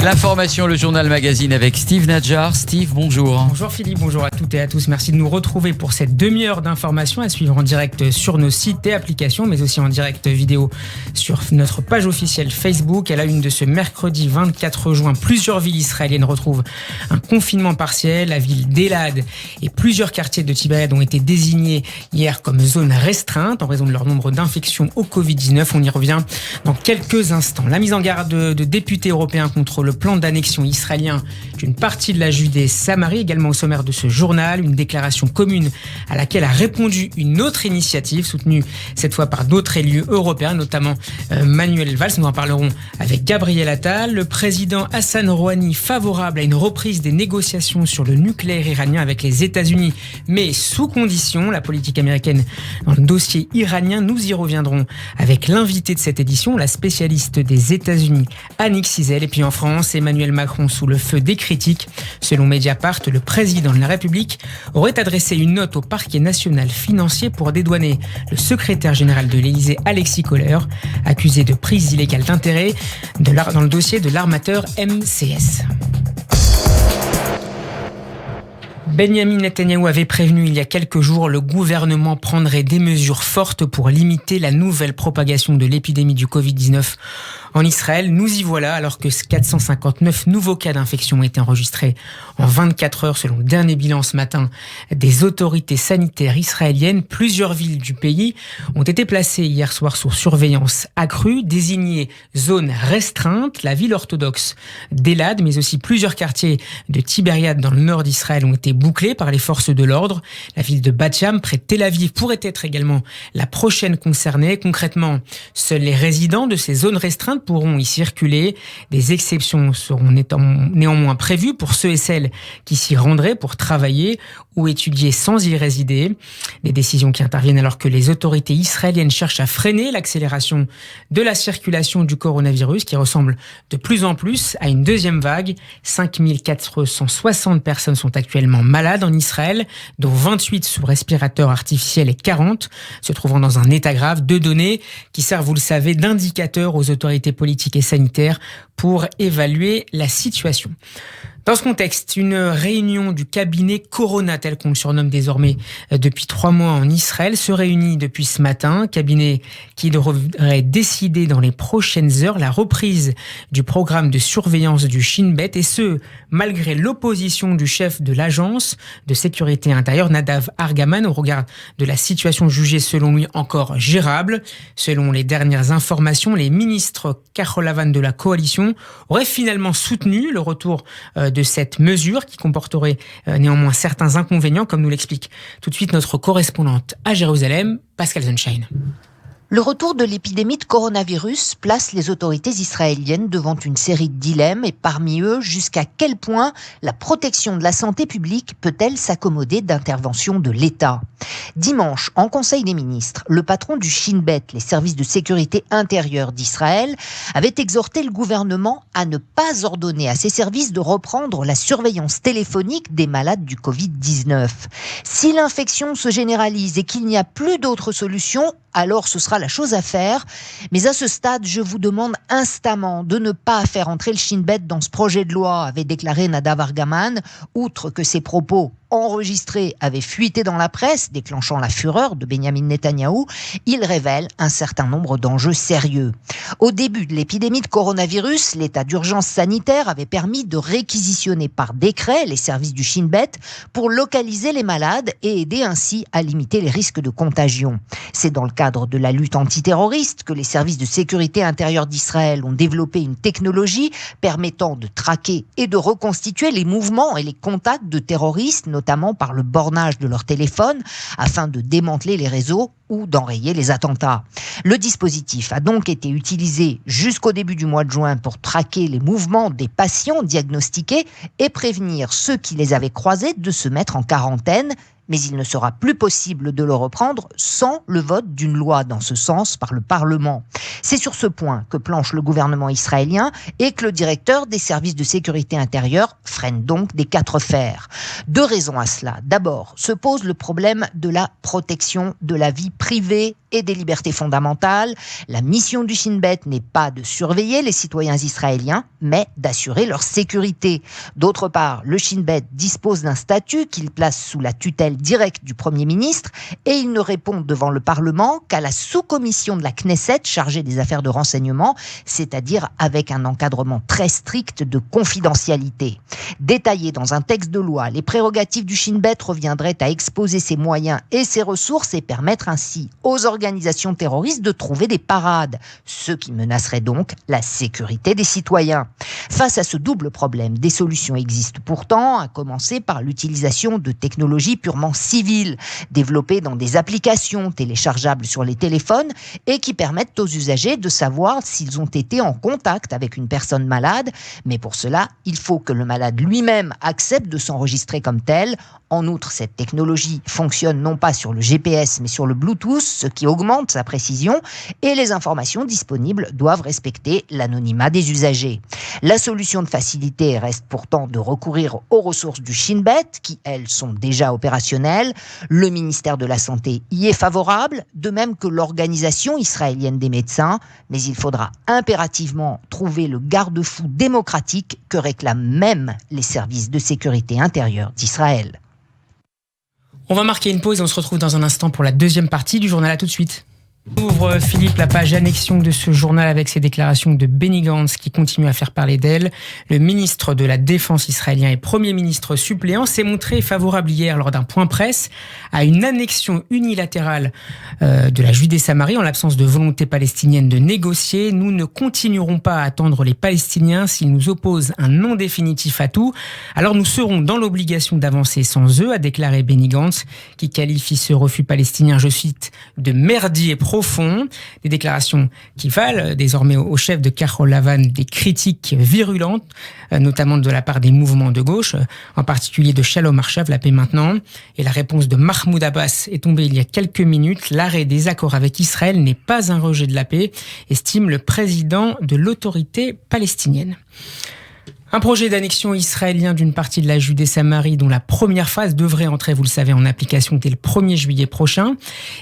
L'information, le journal magazine avec Steve Nadjar. Steve, bonjour. Bonjour Philippe, bonjour à toutes et à tous. Merci de nous retrouver pour cette demi-heure d'informations à suivre en direct sur nos sites et applications, mais aussi en direct vidéo sur notre page officielle Facebook. À la une de ce mercredi 24 juin, plusieurs villes israéliennes retrouvent un confinement partiel. La ville d'Elad et plusieurs quartiers de Tibériade ont été désignés hier comme zone restreinte en raison de leur nombre d'infections au Covid-19. On y revient dans quelques instants. La mise en garde de députés européens contre le plan d'annexion israélien d'une partie de la Judée-Samarie, également au sommaire de ce journal, une déclaration commune à laquelle a répondu une autre initiative soutenue cette fois par d'autres élus européens, notamment Manuel Valls. Nous en parlerons avec Gabriel Attal. Le président Hassan Rouhani favorable à une reprise des négociations sur le nucléaire iranien avec les États-Unis, mais sous condition. La politique américaine dans le dossier iranien, nous y reviendrons avec l'invité de cette édition, la spécialiste des États-Unis, Annick Cizel. Et puis en France, Emmanuel Macron sous le feu des critiques. Selon Mediapart, le président de la République aurait adressé une note au parquet national financier pour dédouaner le secrétaire général de l'Élysée, Alexis Kohler, accusé de prise illégale d'intérêt dans le dossier de l'armateur MCS. Benyamin Netanyahou avait prévenu il y a quelques jours, le gouvernement prendrait des mesures fortes pour limiter la nouvelle propagation de l'épidémie du Covid-19 en Israël. Nous y voilà, alors que 459 nouveaux cas d'infection ont été enregistrés en 24 heures selon le dernier bilan ce matin des autorités sanitaires israéliennes. Plusieurs villes du pays ont été placées hier soir sous surveillance accrue, désignées zone restreinte. La ville orthodoxe d'Elad, mais aussi plusieurs quartiers de Tibériade dans le nord d'Israël ont été bouclés par les forces de l'ordre. La ville de Bat Yam, près de Tel Aviv, pourrait être également la prochaine concernée. Concrètement, seuls les résidents de ces zones restreintes pourront y circuler. Des exceptions seront néanmoins prévues pour ceux et celles qui s'y rendraient pour travailler ou étudier sans y résider. Des décisions qui interviennent alors que les autorités israéliennes cherchent à freiner l'accélération de la circulation du coronavirus qui ressemble de plus en plus à une deuxième vague. 5460 personnes sont actuellement malades en Israël, dont 28 sous respirateur artificiel et 40 se trouvant dans un état grave. Deux données qui servent, vous le savez, d'indicateur aux autorités politiques et sanitaires pour évaluer la situation. Dans ce contexte, une réunion du cabinet Corona, tel qu'on le surnomme désormais depuis 3 mois en Israël, se réunit depuis ce matin. Cabinet qui devrait décider dans les prochaines heures la reprise du programme de surveillance du Shin Bet, et ce, malgré l'opposition du chef de l'agence de sécurité intérieure, Nadav Argaman, au regard de la situation jugée selon lui encore gérable. Selon les dernières informations, les ministres Kahol-Lavan de la coalition auraient finalement soutenu le retour de cette mesure qui comporterait néanmoins certains inconvénients, comme nous l'explique tout de suite notre correspondante à Jérusalem, Pascal Sunshine. Le retour de l'épidémie de coronavirus place les autorités israéliennes devant une série de dilemmes et parmi eux, jusqu'à quel point la protection de la santé publique peut-elle s'accommoder d'interventions de l'État ? Dimanche, en Conseil des ministres, le patron du Shin Bet, les services de sécurité intérieure d'Israël, avait exhorté le gouvernement à ne pas ordonner à ses services de reprendre la surveillance téléphonique des malades du Covid-19. Si l'infection se généralise et qu'il n'y a plus d'autre solution, alors ce sera la chose à faire. Mais à ce stade, je vous demande instamment de ne pas faire entrer le Shin Bet dans ce projet de loi, avait déclaré Nadav Argaman. Outre que ses propos enregistrés avaient fuité dans la presse, déclenchant la fureur de Benyamin Netanyahou, il révèle un certain nombre d'enjeux sérieux. Au début de l'épidémie de coronavirus, l'état d'urgence sanitaire avait permis de réquisitionner par décret les services du Shin Bet pour localiser les malades et aider ainsi à limiter les risques de contagion. C'est dans le cadre de la lutte antiterroriste que les services de sécurité intérieure d'Israël ont développé une technologie permettant de traquer et de reconstituer les mouvements et les contacts de terroristes, notamment par le bornage de leur téléphone, afin de démanteler les réseaux ou d'enrayer les attentats. Le dispositif a donc été utilisé jusqu'au début du mois de juin pour traquer les mouvements des patients diagnostiqués et prévenir ceux qui les avaient croisés de se mettre en quarantaine mais il ne sera plus possible de le reprendre sans le vote d'une loi dans ce sens par le Parlement. C'est sur ce point que planche le gouvernement israélien et que le directeur des services de sécurité intérieure freine donc des 4 fers. 2 raisons à cela. D'abord, se pose le problème de la protection de la vie privée et des libertés fondamentales. La mission du Shin Bet n'est pas de surveiller les citoyens israéliens, mais d'assurer leur sécurité. D'autre part, le Shin Bet dispose d'un statut qu'il place sous la tutelle directe du Premier ministre et il ne répond devant le Parlement qu'à la sous-commission de la Knesset chargée des affaires de renseignement, c'est-à-dire avec un encadrement très strict de confidentialité. Détaillé dans un texte de loi, les prérogatives du Shin Bet reviendraient à exposer ses moyens et ses ressources et permettre ainsi aux organisations terroristes de trouver des parades, ce qui menacerait donc la sécurité des citoyens. Face à ce double problème, des solutions existent pourtant, à commencer par l'utilisation de technologies purement civiles, développées dans des applications téléchargeables sur les téléphones et qui permettent aux usagers de savoir s'ils ont été en contact avec une personne malade, mais pour cela, il faut que le malade lui-même accepte de s'enregistrer comme tel. En outre, cette technologie fonctionne non pas sur le GPS, mais sur le Bluetooth, ce qui augmente sa précision, et les informations disponibles doivent respecter l'anonymat des usagers. La solution de facilité reste pourtant de recourir aux ressources du Shin Bet, qui, elles, sont déjà opérationnelles. Le ministère de la Santé y est favorable, de même que l'Organisation israélienne des médecins, mais il faudra impérativement trouver le garde-fou démocratique que réclament même les services de sécurité intérieure d'Israël. On va marquer une pause et on se retrouve dans un instant pour la deuxième partie du journal. À tout de suite. Ouvre Philippe la page annexion de ce journal avec ses déclarations de Benny Gantz qui continue à faire parler d'elle. Le ministre de la Défense israélien et Premier ministre suppléant s'est montré favorable hier lors d'un point presse à une annexion unilatérale de la Judée-Samarie en l'absence de volonté palestinienne de négocier. Nous ne continuerons pas à attendre les Palestiniens s'ils nous opposent un non définitif à tout. Alors nous serons dans l'obligation d'avancer sans eux, a déclaré Benny Gantz, qui qualifie ce refus palestinien, je cite, de merdier profond. Des déclarations qui valent désormais au chef de Kahol Lavan des critiques virulentes, notamment de la part des mouvements de gauche, en particulier de Shalom Arshav, la paix maintenant. Et la réponse de Mahmoud Abbas est tombée il y a quelques minutes. L'arrêt des accords avec Israël n'est pas un rejet de la paix, estime le président de l'autorité palestinienne. Un projet d'annexion israélien d'une partie de la Judée-Samarie dont la première phase devrait entrer, vous le savez, en application dès le 1er juillet prochain.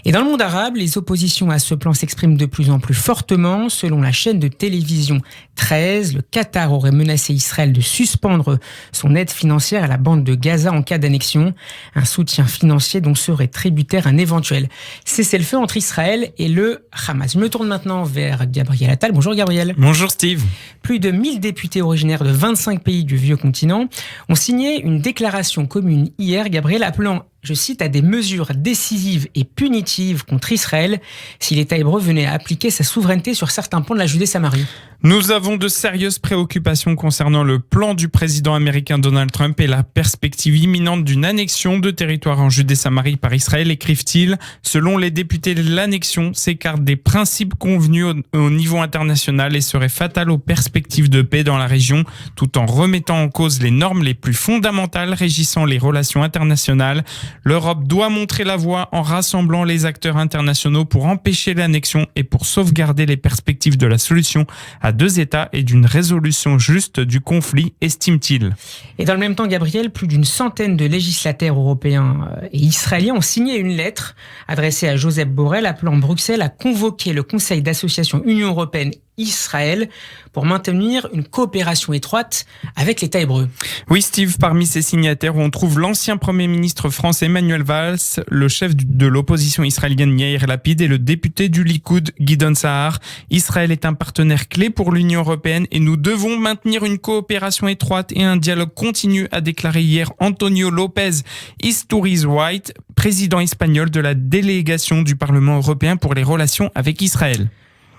Et dans le monde arabe, les oppositions à ce plan s'expriment de plus en plus fortement. Selon la chaîne de télévision 13, le Qatar aurait menacé Israël de suspendre son aide financière à la bande de Gaza en cas d'annexion. Un soutien financier dont serait tributaire un éventuel cessez-le-feu entre Israël et le Hamas. Je me tourne maintenant vers Gabriel Attal. Bonjour Gabriel. Bonjour Steve. Plus de 1000 députés originaires de 25 pays du vieux continent ont signé une déclaration commune hier, Gabriel, appelant, je cite, à des mesures décisives et punitives contre Israël si l'État hébreu venait à appliquer sa souveraineté sur certains pans de la Judée-Samarie. Nous avons de sérieuses préoccupations concernant le plan du président américain Donald Trump et la perspective imminente d'une annexion de territoire en Judée-Samarie par Israël, écrivent-ils. Selon les députés, l'annexion s'écarte des principes convenus au niveau international et serait fatale aux perspectives de paix dans la région, tout en remettant en cause les normes les plus fondamentales régissant les relations internationales. L'Europe doit montrer la voie en rassemblant les acteurs internationaux pour empêcher l'annexion et pour sauvegarder les perspectives de la solution à 2 États et d'une résolution juste du conflit, estime-t-il. Et dans le même temps, Gabriel, plus d'une centaine de législateurs européens et israéliens ont signé une lettre adressée à Joseph Borrell appelant Bruxelles à convoquer le Conseil d'association Union européenne Israël pour maintenir une coopération étroite avec l'État hébreu. Oui Steve, parmi ces signataires on trouve l'ancien Premier ministre français Manuel Valls, le chef de l'opposition israélienne Yair Lapid et le député du Likoud Gideon Sa'ar. Israël est un partenaire clé pour l'Union européenne et nous devons maintenir une coopération étroite et un dialogue continu, a déclaré hier Antonio López Istúriz White, président espagnol de la délégation du Parlement européen pour les relations avec Israël.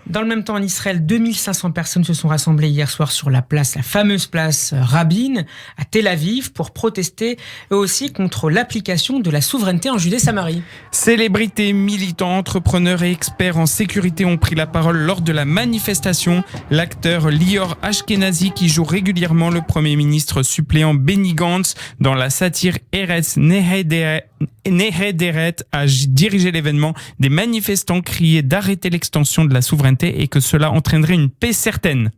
Dans le même temps, en Israël, 2500 personnes se sont rassemblées hier soir sur la fameuse place Rabin, à Tel Aviv, pour protester eux aussi contre l'application de la souveraineté en Judée-Samarie. Célébrités, militants, entrepreneurs et experts en sécurité ont pris la parole lors de la manifestation. L'acteur Lior Ashkenazi, qui joue régulièrement le Premier ministre suppléant Benny Gantz dans la satire Eretz Nehederet a dirigé l'événement. Des manifestants criaient d'arrêter l'extension de la souveraineté et que cela entraînerait une paix certaine.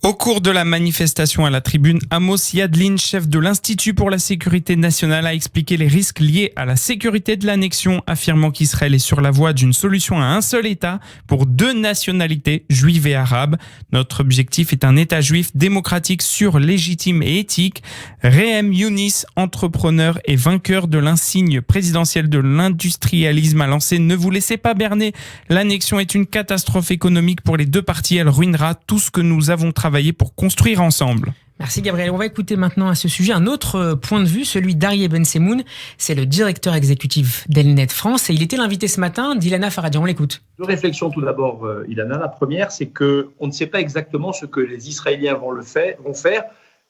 Au cours de la manifestation à la tribune, Amos Yadlin, chef de l'Institut pour la sécurité nationale, a expliqué les risques liés à la sécurité de l'annexion, affirmant qu'Israël est sur la voie d'une solution à un seul État pour 2 nationalités, juives et arabes. Notre objectif est un État juif démocratique, sûr, légitime et éthique. Rehem Younis, entrepreneur et vainqueur de l'insigne présidentiel de l'industrialisme, a lancé « Ne vous laissez pas berner ». L'annexion est une catastrophe économique pour les 2 parties. Elle ruinera tout ce que nous avons travaillé pour construire ensemble. Merci Gabriel. On va écouter maintenant à ce sujet un autre point de vue, celui d'Aryeh Ben Semoun. C'est le directeur exécutif d'Elnet France et il était l'invité ce matin d'Ilana Faradian. On l'écoute. 2 réflexions tout d'abord, Ilana. La première, c'est qu'on ne sait pas exactement ce que les Israéliens vont faire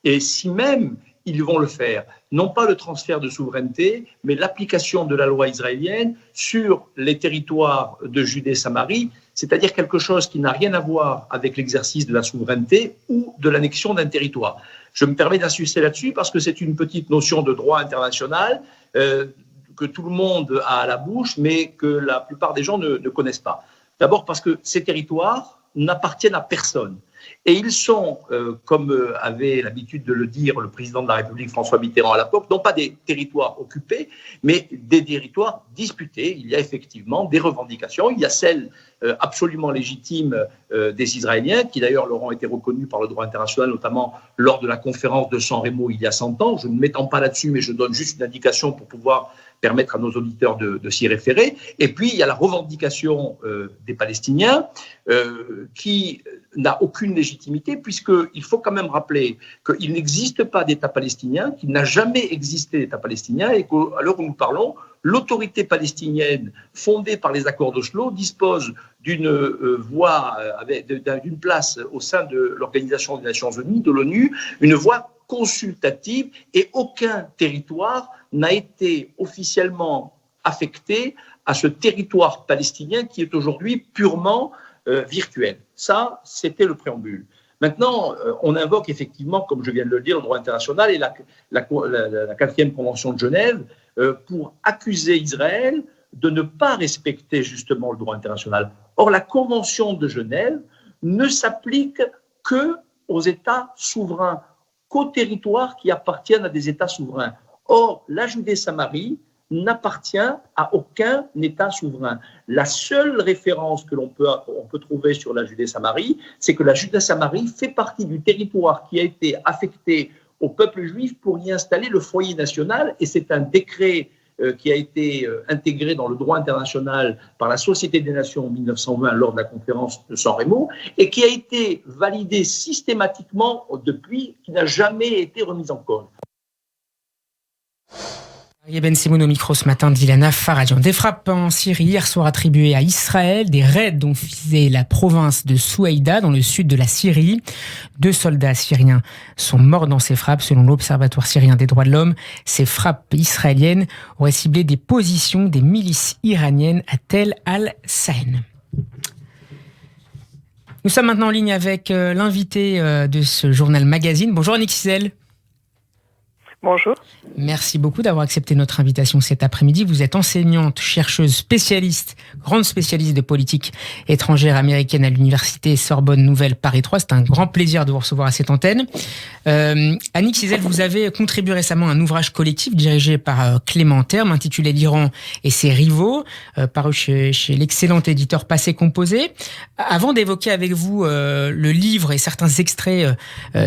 et si même ils vont le faire. Non pas le transfert de souveraineté, mais l'application de la loi israélienne sur les territoires de Judée-Samarie, c'est-à-dire quelque chose qui n'a rien à voir avec l'exercice de la souveraineté ou de l'annexion d'un territoire. Je me permets d'insister là-dessus parce que c'est une petite notion de droit international que tout le monde a à la bouche, mais que la plupart des gens ne connaissent pas. D'abord parce que ces territoires n'appartiennent à personne. Et ils sont, comme avait l'habitude de le dire le président de la République François Mitterrand à l'époque, non pas des territoires occupés, mais des territoires disputés. Il y a effectivement des revendications. Il y a celles absolument légitimes des Israéliens, qui d'ailleurs leur ont été reconnues par le droit international, notamment lors de la conférence de San Remo il y a 100 ans. Je ne m'étends pas là-dessus, mais je donne juste une indication pour pouvoir permettre à nos auditeurs de s'y référer. Et puis, il y a la revendication des Palestiniens qui n'a aucune légitimité, puisqu'il faut quand même rappeler qu'il n'existe pas d'État palestinien, qu'il n'a jamais existé d'État palestinien, et qu'à l'heure où nous parlons, l'autorité palestinienne fondée par les accords d'Oslo dispose d'une voix, d'une place au sein de l'Organisation des Nations Unies, de l'ONU, une voix consultative, et aucun territoire n'a été officiellement affecté à ce territoire palestinien qui est aujourd'hui purement virtuel. Ça, c'était le préambule. Maintenant, on invoque effectivement, comme je viens de le dire, le droit international et la 4e Convention de Genève pour accuser Israël de ne pas respecter justement le droit international. Or, la Convention de Genève ne s'applique qu'aux États souverains, qu'aux territoires qui appartiennent à des États souverains. Or, la Judée-Samarie n'appartient à aucun État souverain. La seule référence que l'on peut trouver sur la Judée-Samarie, c'est que la Judée-Samarie fait partie du territoire qui a été affecté au peuple juif pour y installer le foyer national, et c'est un décret qui a été intégré dans le droit international par la Société des Nations en 1920 lors de la conférence de San Remo, et qui a été validé systématiquement depuis, qui n'a jamais été remis en cause. Aryeh Ben Semoun au micro ce matin d'Ilana Faradian. Des frappes en Syrie hier soir attribuées à Israël. Des raids ont visé la province de Souaïda dans le sud de la Syrie. 2 soldats syriens sont morts dans ces frappes selon l'Observatoire syrien des droits de l'homme. Ces frappes israéliennes auraient ciblé des positions des milices iraniennes à Tel al-Sahen. Nous sommes maintenant en ligne avec l'invité de ce journal magazine. Bonjour Annick Cizel. Bonjour. Merci beaucoup d'avoir accepté notre invitation cet après-midi. Vous êtes enseignante, chercheuse, spécialiste, grande spécialiste de politique étrangère américaine à l'université Sorbonne Nouvelle Paris 3. C'est un grand plaisir de vous recevoir à cette antenne. Annick Cizel, vous avez contribué récemment à un ouvrage collectif dirigé par Clément Terme, intitulé L'Iran et ses rivaux, paru chez l'excellent éditeur Passé Composé. Avant d'évoquer avec vous le livre et certains extraits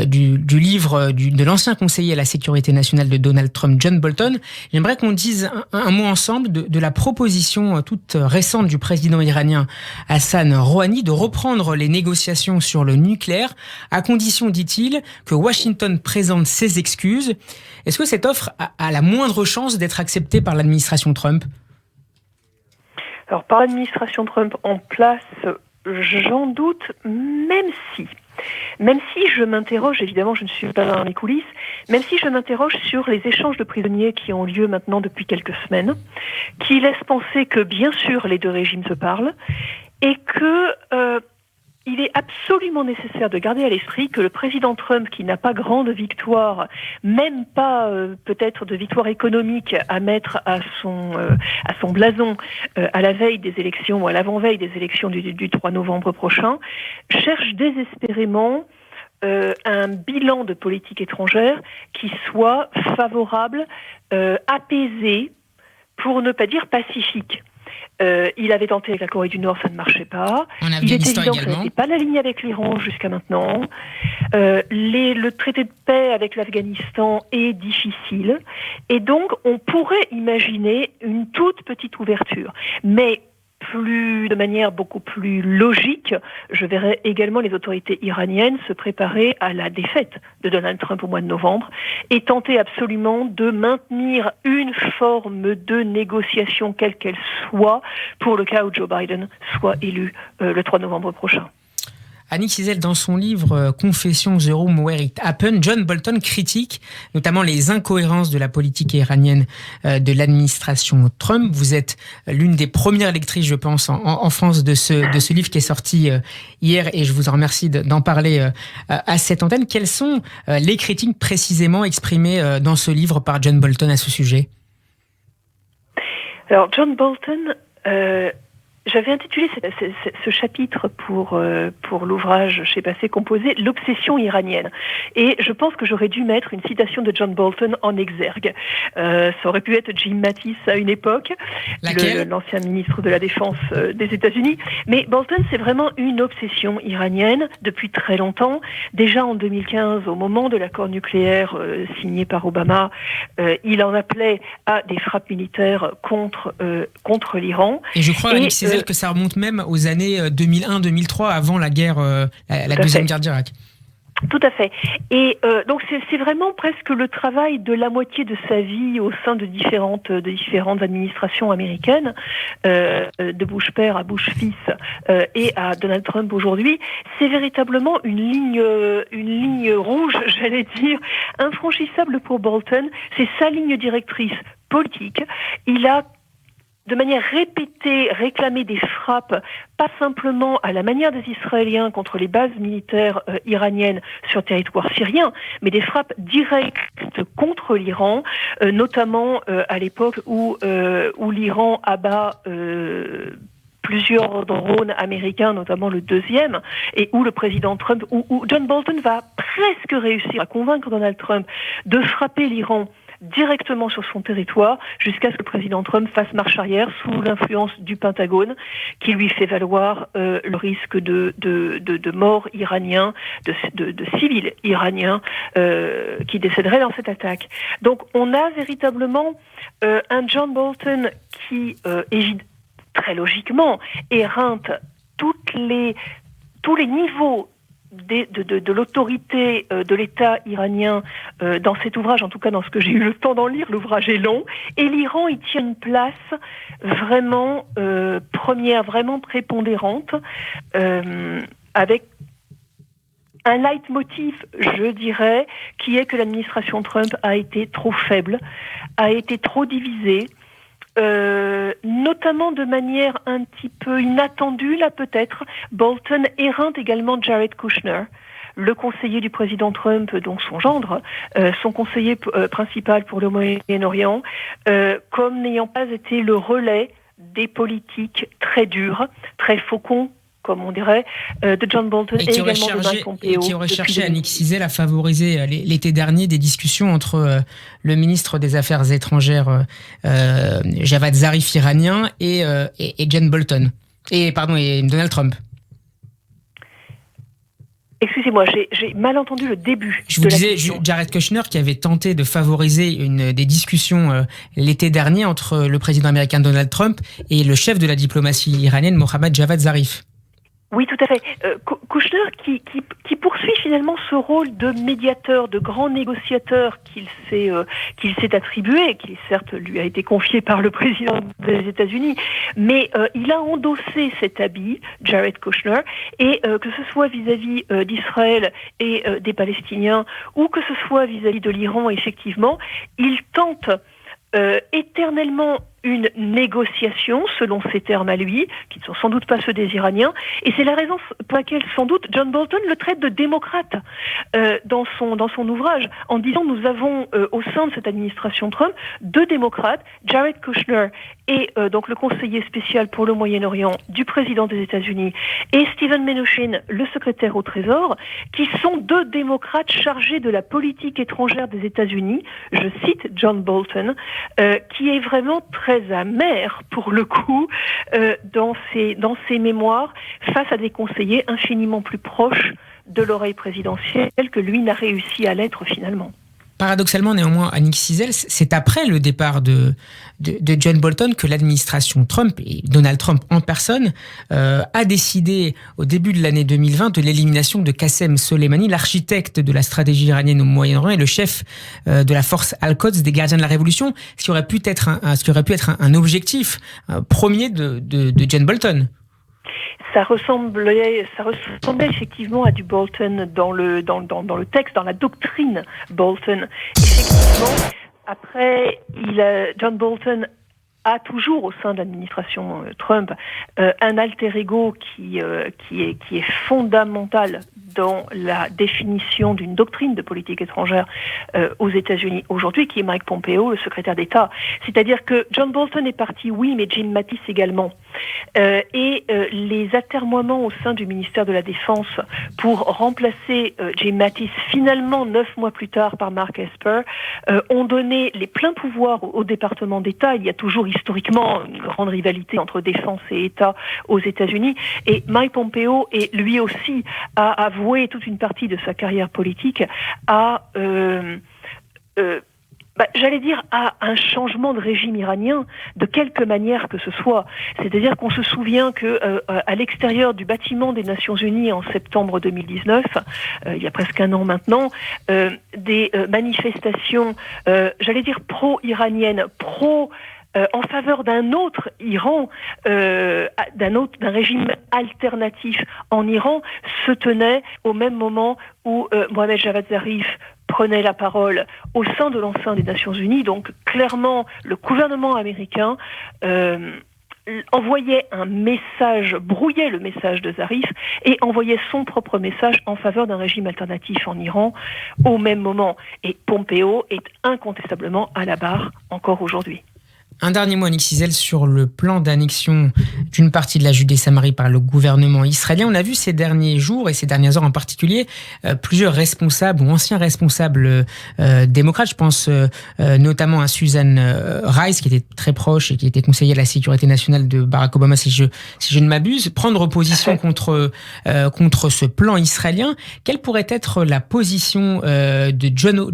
du livre de l'ancien conseiller à la sécurité nationale de Donald Trump, John Bolton, j'aimerais qu'on dise un mot ensemble de la proposition toute récente du président iranien Hassan Rouhani de reprendre les négociations sur le nucléaire, à condition, dit-il, que Washington présente ses excuses. Est-ce que cette offre a la moindre chance d'être acceptée par l'administration Trump ? Alors, par l'administration Trump en place, j'en doute, même si je m'interroge, évidemment je ne suis pas dans les coulisses, même si je m'interroge sur les échanges de prisonniers qui ont lieu maintenant depuis quelques semaines, qui laissent penser que bien sûr les 2 régimes se parlent, et que il est absolument nécessaire de garder à l'esprit que le président Trump, qui n'a pas grande victoire, même pas peut-être de victoire économique à mettre à son blason à la veille des élections ou à l'avant-veille des élections du 3 novembre prochain, cherche désespérément un bilan de politique étrangère qui soit favorable, apaisé, pour ne pas dire pacifique. Il avait tenté avec la Corée du Nord, ça ne marchait pas. Il est évident que ça n'était pas la ligne avec l'Iran jusqu'à maintenant. Le traité de paix avec l'Afghanistan est difficile. Et donc, on pourrait imaginer une toute petite ouverture. Mais de manière beaucoup plus logique, je verrais également les autorités iraniennes se préparer à la défaite de Donald Trump au mois de novembre et tenter absolument de maintenir une forme de négociation, quelle qu'elle soit, pour le cas où Joe Biden soit élu le 3 novembre prochain. Annick Cizel, dans son livre Confessions, The Room Where It Happened, John Bolton critique notamment les incohérences de la politique iranienne de l'administration Trump. Vous êtes l'une des premières lectrices, je pense, en France de ce livre qui est sorti hier, et je vous en remercie d'en parler à cette antenne. Quelles sont les critiques précisément exprimées dans ce livre par John Bolton à ce sujet ? Alors, John Bolton... J'avais intitulé ce chapitre pour l'ouvrage chez Passé Composé « L'obsession iranienne ». Et je pense que j'aurais dû mettre une citation de John Bolton en exergue. Ça aurait pu être Jim Mattis à une époque, l'ancien ministre de la Défense des États-Unis. Mais Bolton, c'est vraiment une obsession iranienne depuis très longtemps. Déjà en 2015, au moment de l'accord nucléaire signé par Obama, il en appelait à des frappes militaires contre l'Iran. Et je crois, Annick Cizel, que ça remonte même aux années 2001-2003, avant la guerre, la deuxième guerre d'Irak. Tout à fait. Et donc c'est vraiment presque le travail de la moitié de sa vie au sein de différentes administrations américaines, de Bush père à Bush fils et à Donald Trump aujourd'hui. C'est véritablement une ligne rouge, j'allais dire, infranchissable pour Bolton. C'est sa ligne directrice politique. Il a de manière répétée, réclamer des frappes, pas simplement à la manière des Israéliens contre les bases militaires iraniennes sur le territoire syrien, mais des frappes directes contre l'Iran, notamment à l'époque où l'Iran abat plusieurs drones américains, notamment le deuxième, et où le président Trump, où John Bolton va presque réussir à convaincre Donald Trump de frapper l'Iran directement sur son territoire, jusqu'à ce que le président Trump fasse marche arrière sous l'influence du Pentagone, qui lui fait valoir le risque de morts iraniens, de civils iraniens qui décéderaient dans cette attaque. Donc on a véritablement un John Bolton qui évite très logiquement éreinte tous les niveaux de l'autorité de l'État iranien dans cet ouvrage, en tout cas dans ce que j'ai eu le temps d'en lire. L'ouvrage est long, et l'Iran y tient une place vraiment première, vraiment prépondérante, avec un leitmotiv, je dirais, qui est que l'administration Trump a été trop faible, a été trop divisée, notamment de manière un petit peu inattendue, là peut-être. Bolton éreinte également Jared Kushner, le conseiller du président Trump, donc son gendre, son conseiller principal pour le Moyen-Orient, comme n'ayant pas été le relais des politiques très dures, très faucons, comme on dirait, de John Bolton et également de Mike Pompeo. Et qui aurait cherché, Annick Cizel, à favoriser l'été dernier des discussions entre le ministre des Affaires étrangères Javad Zarif iranien et John Bolton. Et Donald Trump. Excusez-moi, j'ai mal entendu le début. Je vous disais, Jared Kushner qui avait tenté de favoriser des discussions l'été dernier entre le président américain Donald Trump et le chef de la diplomatie iranienne Mohammad Javad Zarif. Oui, tout à fait. Kushner qui poursuit finalement ce rôle de médiateur, de grand négociateur qu'il s'est attribué, qui certes lui a été confié par le président des États-Unis, mais il a endossé cet habit, Jared Kushner, et que ce soit vis-à-vis d'Israël et des Palestiniens, ou que ce soit vis-à-vis de l'Iran, effectivement, il tente éternellement une négociation, selon ses termes à lui, qui ne sont sans doute pas ceux des Iraniens, et c'est la raison pour laquelle, sans doute, John Bolton le traite de démocrate dans son ouvrage, en disant nous avons au sein de cette administration Trump 2 démocrates, Jared Kushner et donc le conseiller spécial pour le Moyen-Orient du président des États-Unis, et Steven Mnuchin, le secrétaire au Trésor, qui sont 2 démocrates chargés de la politique étrangère des États-Unis, je cite John Bolton, qui est vraiment très amer, pour le coup, dans ses mémoires, face à des conseillers infiniment plus proches de l'oreille présidentielle que lui n'a réussi à l'être finalement. Paradoxalement, néanmoins, Annick Cizel, c'est après le départ de John Bolton que l'administration Trump, et Donald Trump en personne, a décidé au début de l'année 2020 de l'élimination de Qassem Soleimani, l'architecte de la stratégie iranienne au Moyen-Orient et le chef de la force Al-Quds des gardiens de la Révolution, ce qui aurait pu être un objectif premier de John Bolton. Ça ressemblait effectivement à du Bolton dans le texte, dans la doctrine Bolton. Effectivement, après, John Bolton a toujours au sein de l'administration Trump un alter ego qui est fondamental dans la définition d'une doctrine de politique étrangère aux États-Unis aujourd'hui, qui est Mike Pompeo, le secrétaire d'État. C'est-à-dire que John Bolton est parti, oui, mais Jim Mattis également. Et les atermoiements au sein du ministère de la Défense pour remplacer Jim Mattis, finalement 9 mois plus tard par Mark Esper, ont donné les pleins pouvoirs au département d'État. Il y a toujours historiquement une grande rivalité entre défense et État aux États-Unis. Et Mike Pompeo, et lui aussi, a avoué toute une partie de sa carrière politique à j'allais dire, à un changement de régime iranien, de quelque manière que ce soit. C'est-à-dire qu'on se souvient que à l'extérieur du bâtiment des Nations Unies en septembre 2019, il y a presque un an maintenant, des manifestations, j'allais dire pro-iraniennes, en faveur d'un autre Iran, d'un régime alternatif en Iran, se tenait au même moment où Mohammad Javad Zarif prenait la parole au sein de l'enceinte des Nations Unies. Donc clairement, le gouvernement américain envoyait un message, brouillait le message de Zarif et envoyait son propre message en faveur d'un régime alternatif en Iran au même moment. Et Pompeo est incontestablement à la barre encore aujourd'hui. Un dernier mot, Annick Cizel, sur le plan d'annexion d'une partie de la Judée-Samarie par le gouvernement israélien. On a vu ces derniers jours et ces dernières heures en particulier plusieurs responsables ou anciens responsables démocrates. Je pense notamment à Susan Rice, qui était très proche et qui était conseillère à la sécurité nationale de Barack Obama, si je ne m'abuse, prendre position contre ce plan israélien. Quelle pourrait être la position de Joe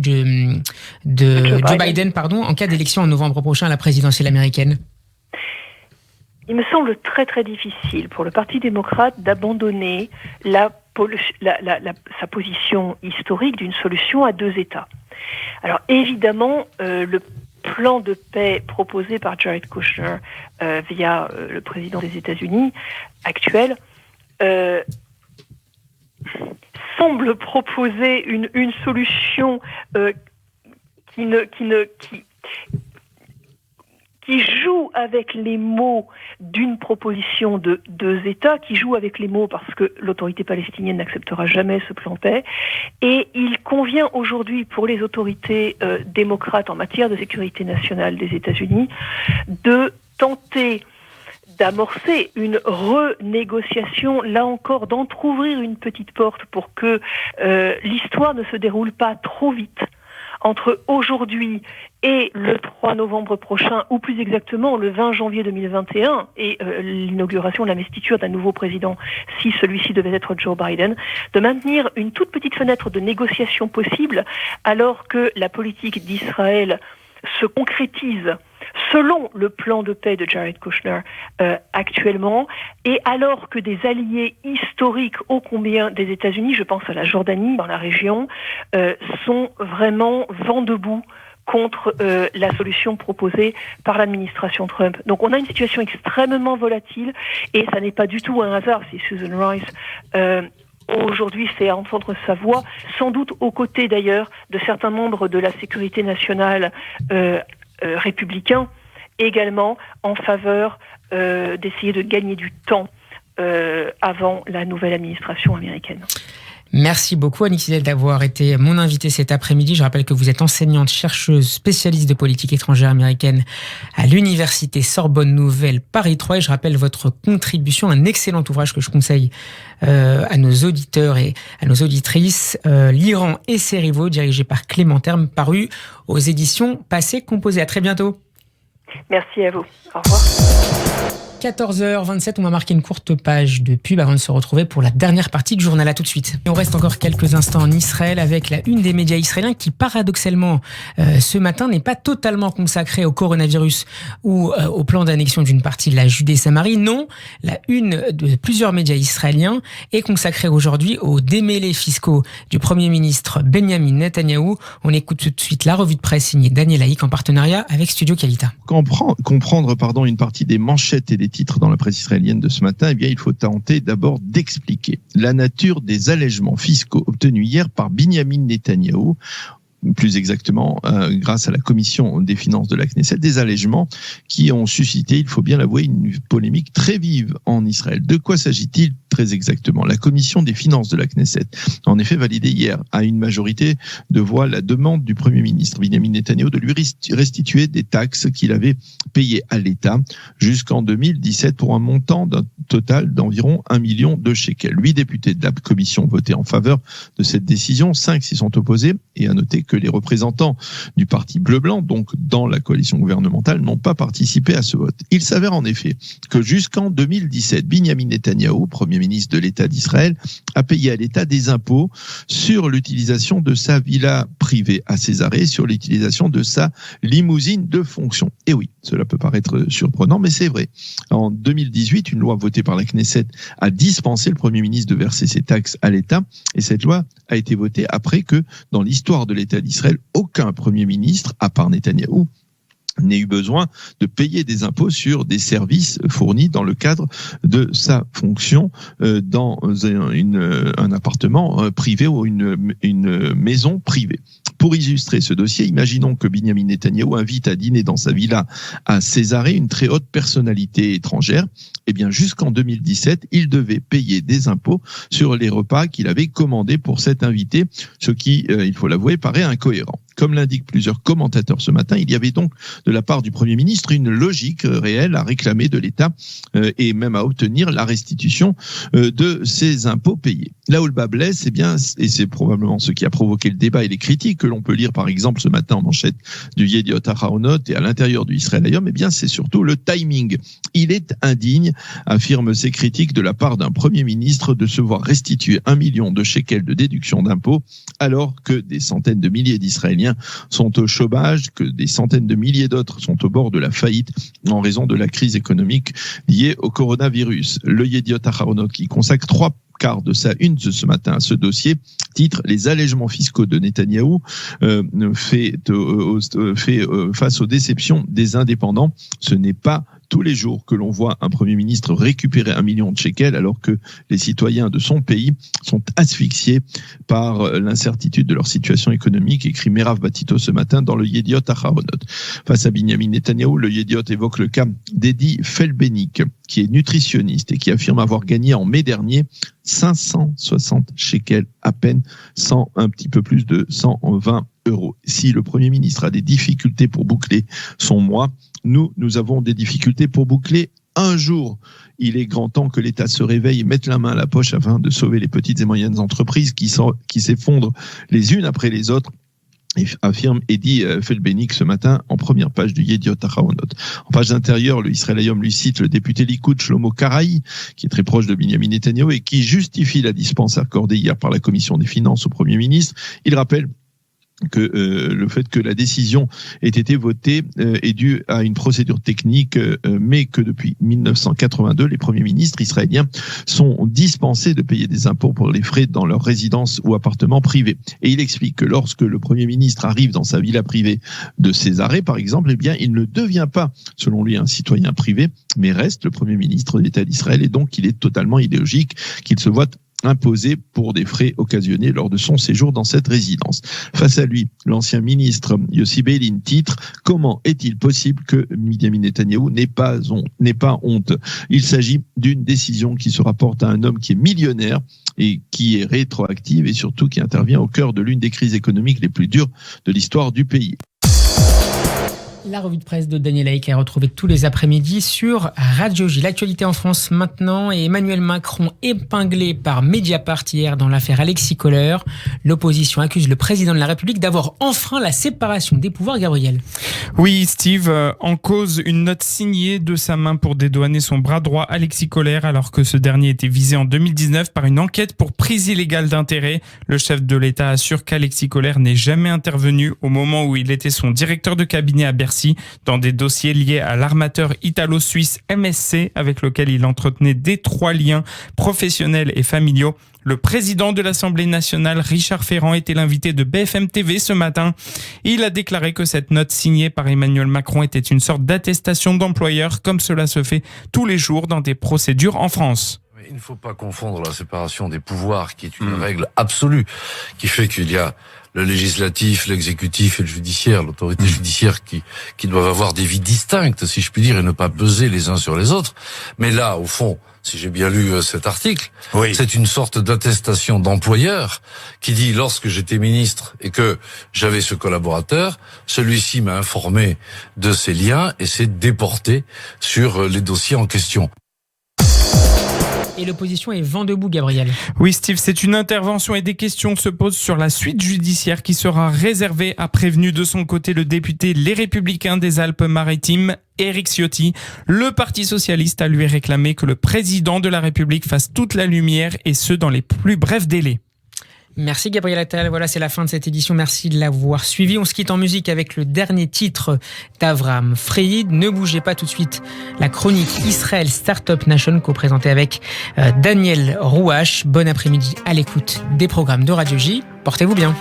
Biden, en cas d'élection en novembre prochain à la présidentielle américaine? Il me semble très très difficile pour le Parti démocrate d'abandonner sa position historique d'une solution à 2 États. Alors évidemment, le plan de paix proposé par Jared Kushner via le président des États-Unis actuel semble proposer une solution qui joue avec les mots d'une proposition de 2 États, qui joue avec les mots parce que l'autorité palestinienne n'acceptera jamais ce plan paix. Et il convient aujourd'hui pour les autorités démocrates en matière de sécurité nationale des États-Unis de tenter d'amorcer une renégociation, là encore, d'entrouvrir une petite porte pour que l'histoire ne se déroule pas trop vite entre aujourd'hui et le 3 novembre prochain, ou plus exactement le 20 janvier 2021, et l'inauguration de l'investiture d'un nouveau président, si celui-ci devait être Joe Biden, de maintenir une toute petite fenêtre de négociation possible, alors que la politique d'Israël se concrétise selon le plan de paix de Jared Kushner actuellement, et alors que des alliés historiques ô combien des États-Unis, je pense à la Jordanie dans la région, sont vraiment vent debout contre la solution proposée par l'administration Trump. Donc on a une situation extrêmement volatile, et ça n'est pas du tout un hasard si Susan Rice aujourd'hui fait entendre sa voix, sans doute aux côtés d'ailleurs de certains membres de la sécurité nationale républicains, également en faveur d'essayer de gagner du temps avant la nouvelle administration américaine. Merci beaucoup Annick Sidel d'avoir été mon invitée cet après-midi. Je rappelle que vous êtes enseignante, chercheuse, spécialiste de politique étrangère américaine à l'université Sorbonne Nouvelle Paris 3. Et je rappelle votre contribution, un excellent ouvrage que je conseille à nos auditeurs et à nos auditrices, L'Iran et ses rivaux, dirigé par Clément Terme, paru aux éditions Passé Composé. À très bientôt. Merci à vous. Au revoir. 14h27, on va marquer une courte page de pub avant de se retrouver pour la dernière partie du journal. À tout de suite. Et on reste encore quelques instants en Israël avec la une des médias israéliens qui, paradoxalement, ce matin n'est pas totalement consacrée au coronavirus ou au plan d'annexion d'une partie de la Judée-Samarie. Non, la une de plusieurs médias israéliens est consacrée aujourd'hui aux démêlés fiscaux du Premier ministre Benjamin Netanyahou. On écoute tout de suite la revue de presse signée Daniel Haïk en partenariat avec Studio Kalita. Comprendre une partie des manchettes et des titres dans la presse israélienne de ce matin, eh bien, il faut tenter d'abord d'expliquer la nature des allègements fiscaux obtenus hier par Benjamin Netanyahou, plus exactement grâce à la commission des finances de la Knesset, des allègements qui ont suscité, il faut bien l'avouer, une polémique très vive en Israël. De quoi s'agit-il très exactement ? La commission des finances de la Knesset a en effet validé hier à une majorité de voix la demande du Premier ministre Benjamin Netanyahou de lui restituer des taxes qu'il avait payées à l'État jusqu'en 2017 pour un montant d'un total d'environ 1 million de shekels. 8 députés de la commission ont voté en faveur de cette décision, 5 s'y sont opposés, et à noter que les représentants du parti bleu-blanc, donc dans la coalition gouvernementale, n'ont pas participé à ce vote. Il s'avère en effet que jusqu'en 2017, Benjamin Netanyahou, Premier ministre de l'État d'Israël, a payé à l'État des impôts sur l'utilisation de sa villa privée à Césarée, sur l'utilisation de sa limousine de fonction. Et oui, cela peut paraître surprenant, mais c'est vrai. En 2018, une loi votée par la Knesset a dispensé le Premier ministre de verser ses taxes à l'État, et cette loi a été votée après que, dans l'histoire de l'État d'Israël, aucun Premier ministre, à part Netanyahou, n'ait eu besoin de payer des impôts sur des services fournis dans le cadre de sa fonction dans un appartement privé ou une maison privée. Pour illustrer ce dossier, imaginons que Benjamin Netanyahou invite à dîner dans sa villa à Césarée une très haute personnalité étrangère. Eh bien, jusqu'en 2017, il devait payer des impôts sur les repas qu'il avait commandés pour cet invité, ce qui, il faut l'avouer, paraît incohérent. Comme l'indiquent plusieurs commentateurs ce matin, il y avait donc de la part du Premier ministre une logique réelle à réclamer de l'État et même à obtenir la restitution de ces impôts payés. Là où le bas blesse, eh bien, et c'est probablement ce qui a provoqué le débat et les critiques que l'on peut lire par exemple ce matin en manchette du Yediot Ahronot et à l'intérieur du Israël Hayom, eh bien, c'est surtout le timing. Il est indigne, affirment ces critiques, de la part d'un Premier ministre de se voir restituer 1 million de shekels de déduction d'impôts alors que des centaines de milliers d'Israéliens sont au chômage, que des centaines de milliers d'autres sont au bord de la faillite en raison de la crise économique liée au coronavirus. Le Yediot Ahronot, qui consacre 3/4 de sa une de ce matin à ce dossier, titre « Les allègements fiscaux de Netanyahou fait face aux déceptions des indépendants ». Ce n'est pas tous les jours que l'on voit un Premier ministre récupérer 1 million de shekels alors que les citoyens de son pays sont asphyxiés par l'incertitude de leur situation économique, écrit Merav Batito ce matin dans le Yediot Ahronot. Face à Benjamin Netanyahou, le Yediot évoque le cas d'Edi Felbenik, qui est nutritionniste et qui affirme avoir gagné en mai dernier 560 shekels à peine, un petit peu plus de 120 euros. Si le Premier ministre a des difficultés pour boucler son mois, nous avons des difficultés pour boucler un jour. Il est grand temps que l'État se réveille et mette la main à la poche afin de sauver les petites et moyennes entreprises qui s'effondrent les unes après les autres, affirme Edi Felbenik ce matin en première page du Yediot Ahronot. En page intérieure, le Israël Hayom lui cite le député Likoud Shlomo Karaï, qui est très proche de Benjamin Netanyahou et qui justifie la dispense accordée hier par la commission des finances au Premier ministre. Il rappelle que le fait que la décision ait été votée est due à une procédure technique, mais que depuis 1982, les premiers ministres israéliens sont dispensés de payer des impôts pour les frais dans leur résidence ou appartement privé. Et il explique que lorsque le Premier ministre arrive dans sa villa privée de Césarée, par exemple, eh bien, il ne devient pas, selon lui, un citoyen privé, mais reste le Premier ministre de l'État d'Israël, et donc il est totalement illogique qu'il se voit imposés pour des frais occasionnés lors de son séjour dans cette résidence. Face à lui, l'ancien ministre Yossi Beilin titre « Comment est-il possible que Binyamin Netanyahou n'ait pas honte ?» Il s'agit d'une décision qui se rapporte à un homme qui est millionnaire et qui est rétroactive et surtout qui intervient au cœur de l'une des crises économiques les plus dures de l'histoire du pays. La revue de presse de Daniel Haïk est retrouvée tous les après-midi sur Radio J. L'actualité en France maintenant, et Emmanuel Macron épinglé par Mediapart hier dans l'affaire Alexis Kohler. L'opposition accuse le président de la République d'avoir enfreint la séparation des pouvoirs, Gabriel. Oui, Steve, en cause une note signée de sa main pour dédouaner son bras droit Alexis Kohler, alors que ce dernier était visé en 2019 par une enquête pour prise illégale d'intérêt. Le chef de l'État assure qu'Alexis Kohler n'est jamais intervenu au moment où il était son directeur de cabinet à Bercy dans des dossiers liés à l'armateur italo-suisse MSC avec lequel il entretenait d'étroits liens professionnels et familiaux. Le président de l'Assemblée nationale, Richard Ferrand, était l'invité de BFM TV ce matin. Il a déclaré que cette note signée par Emmanuel Macron était une sorte d'attestation d'employeur, comme cela se fait tous les jours dans des procédures en France. Il ne faut pas confondre la séparation des pouvoirs, qui est une règle absolue, qui fait qu'il y a le législatif, l'exécutif et le judiciaire, l'autorité judiciaire qui doivent avoir des vies distinctes, si je puis dire, et ne pas peser les uns sur les autres. Mais là, au fond, si j'ai bien lu cet article, c'est une sorte d'attestation d'employeur qui dit, lorsque j'étais ministre et que j'avais ce collaborateur, celui-ci m'a informé de ses liens et s'est déporté sur les dossiers en question. Et l'opposition est vent debout, Gabriel. Oui, Steve, c'est une intervention et des questions se posent sur la suite judiciaire qui sera réservée, a prévenu de son côté le député Les Républicains des Alpes-Maritimes, Éric Ciotti. Le Parti socialiste a lui réclamé que le président de la République fasse toute la lumière et ce dans les plus brefs délais. Merci Gabriel Attal, voilà, c'est la fin de cette édition, merci de l'avoir suivi. On se quitte en musique avec le dernier titre d'Avram Freid. Ne bougez pas tout de suite, la chronique Israël Startup Nation co-présentée avec Daniel Rouache. Bon après-midi à l'écoute des programmes de Radio J, portez-vous bien.